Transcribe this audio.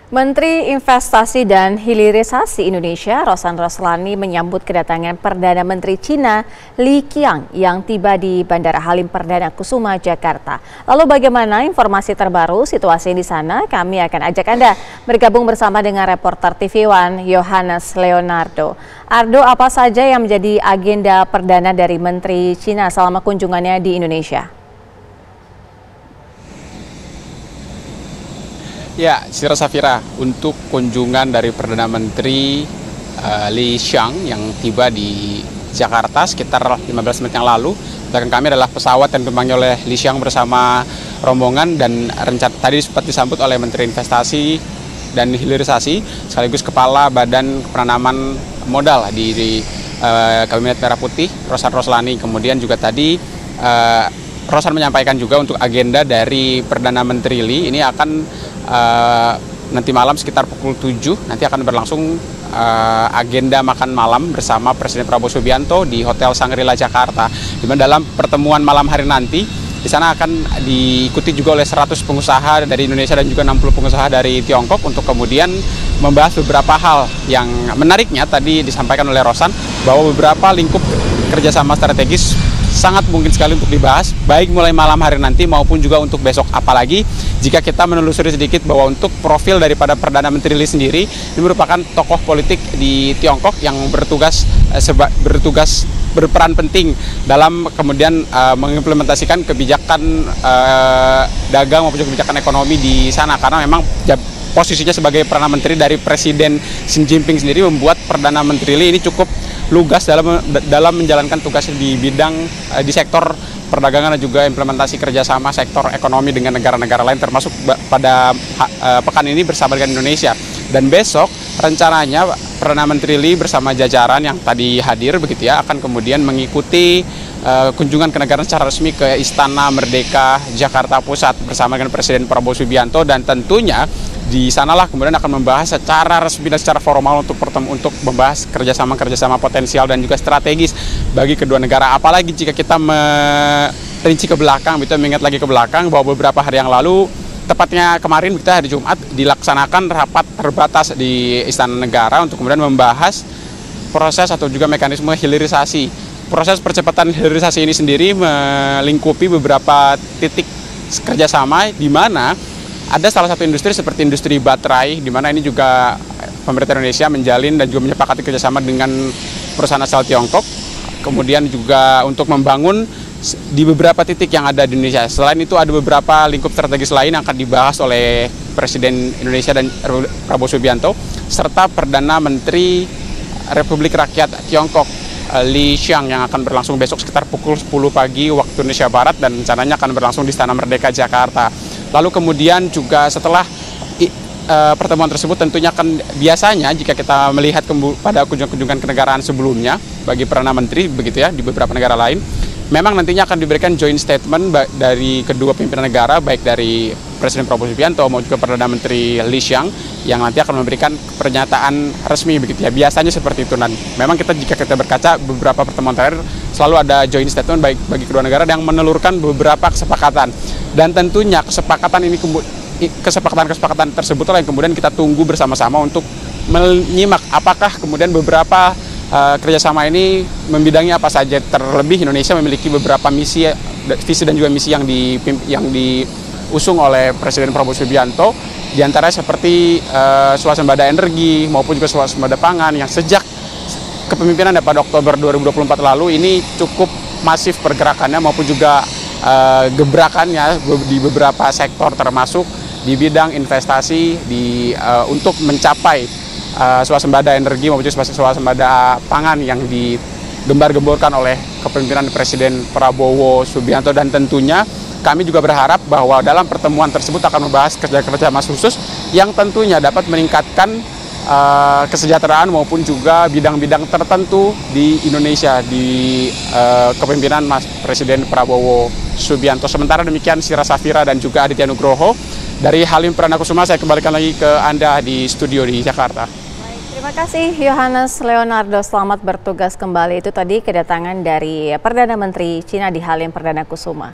Menteri Investasi dan Hilirisasi Indonesia, Rosan Roslani menyambut kedatangan Perdana Menteri Cina, Li Qiang, yang tiba di Bandara Halim Perdana Kusuma, Jakarta. Lalu bagaimana informasi terbaru situasi di sana? Kami akan ajak Anda bergabung bersama dengan reporter TV One, Yohanes Leonardo. Ardo, apa saja yang menjadi agenda perdana dari Menteri Cina selama kunjungannya di Indonesia? Ya, Sira Safira, untuk kunjungan dari Perdana Menteri Li Qiang yang tiba di Jakarta sekitar 15 menit yang lalu. Belakang kami adalah pesawat yang ditumpangi oleh Li Qiang bersama rombongan dan rencana tadi sempat disambut oleh Menteri Investasi dan Hilirisasi sekaligus Kepala Badan Penanaman Modal di Kabinet Merah Putih, Rosan Roslani. Kemudian juga tadi Rosan menyampaikan juga untuk agenda dari Perdana Menteri Li ini akan nanti malam sekitar pukul 7 nanti akan berlangsung agenda makan malam bersama Presiden Prabowo Subianto di Hotel Shangri-La Jakarta. Di mana dalam pertemuan malam hari nanti di sana akan diikuti juga oleh 100 pengusaha dari Indonesia dan juga 60 pengusaha dari Tiongkok untuk kemudian membahas beberapa hal yang menariknya tadi disampaikan oleh Rosan bahwa beberapa lingkup kerjasama strategis sangat mungkin sekali untuk dibahas, baik mulai malam hari nanti maupun juga untuk besok. Apalagi jika kita menelusuri sedikit bahwa untuk profil daripada Perdana Menteri Li sendiri, ini merupakan tokoh politik di Tiongkok yang bertugas berperan penting dalam kemudian mengimplementasikan kebijakan dagang maupun juga kebijakan ekonomi di sana. Karena memang posisinya sebagai Perdana Menteri dari Presiden Xi Jinping sendiri membuat Perdana Menteri Li ini cukup lugas dalam menjalankan tugasnya di bidang di sektor perdagangan dan juga implementasi kerjasama sektor ekonomi dengan negara-negara lain termasuk pada pekan ini bersama dengan Indonesia. Dan besok rencananya Perdana Menteri Li bersama jajaran yang tadi hadir begitu ya akan kemudian mengikuti kunjungan kenegaraan secara resmi ke Istana Merdeka Jakarta Pusat bersama dengan Presiden Prabowo Subianto, dan tentunya di sanalah kemudian akan membahas secara resmi dan secara formal untuk membahas kerjasama potensial dan juga strategis bagi kedua negara. Apalagi jika kita merinci ke belakang, mengingat lagi ke belakang bahwa beberapa hari yang lalu, tepatnya kemarin kita hari Jumat dilaksanakan rapat terbatas di Istana Negara untuk kemudian membahas proses atau juga mekanisme hilirisasi. Proses percepatan hilirisasi ini sendiri melingkupi beberapa titik kerjasama di mana ada salah satu industri seperti industri baterai, di mana ini juga pemerintah Indonesia menjalin dan juga menyepakati kerjasama dengan perusahaan asal Tiongkok. Kemudian juga untuk membangun di beberapa titik yang ada di Indonesia. Selain itu ada beberapa lingkup strategis lain yang akan dibahas oleh Presiden Indonesia dan Prabowo Subianto serta Perdana Menteri Republik Rakyat Tiongkok Li Qiang yang akan berlangsung besok sekitar pukul 10 pagi waktu Indonesia Barat dan rencananya akan berlangsung di Istana Merdeka Jakarta. Lalu kemudian juga setelah pertemuan tersebut tentunya akan biasanya jika kita melihat pada kunjungan kenegaraan sebelumnya bagi Perdana Menteri begitu ya di beberapa negara lain, memang nantinya akan diberikan joint statement dari kedua pimpinan negara, baik dari Presiden Prabowo Subianto maupun juga Perdana Menteri Li Qiang yang nanti akan memberikan pernyataan resmi begitu ya. Biasanya seperti itu. Dan memang jika kita berkaca beberapa pertemuan terakhir selalu ada joint statement baik bagi kedua negara yang menelurkan beberapa kesepakatan. Dan tentunya kesepakatan tersebut yang kemudian kita tunggu bersama-sama untuk menyimak apakah kemudian beberapa kerjasama ini membidangi apa saja. Terlebih Indonesia memiliki beberapa visi dan juga misi yang diusung oleh Presiden Prabowo Subianto, diantaranya seperti swasembada energi maupun juga swasembada pangan yang sejak kepemimpinan pada Oktober 2024 lalu ini cukup masif pergerakannya maupun juga gebrakannya di beberapa sektor termasuk di bidang investasi untuk mencapai swasembada energi maupun swasembada pangan yang digembar-gemborkan oleh kepemimpinan Presiden Prabowo Subianto. Dan tentunya kami juga berharap bahwa dalam pertemuan tersebut akan membahas kerjasama khusus yang tentunya dapat meningkatkan kesejahteraan maupun juga bidang-bidang tertentu di Indonesia di kepemimpinan Mas Presiden Prabowo Subianto. Sementara demikian Sira Safira dan juga Aditya Nugroho dari Halim Perdana Kusuma, saya kembalikan lagi ke Anda di studio di Jakarta. Terima kasih Yohanes Leonardo, selamat bertugas kembali. Itu tadi kedatangan dari Perdana Menteri Cina di Halim Perdana Kusuma.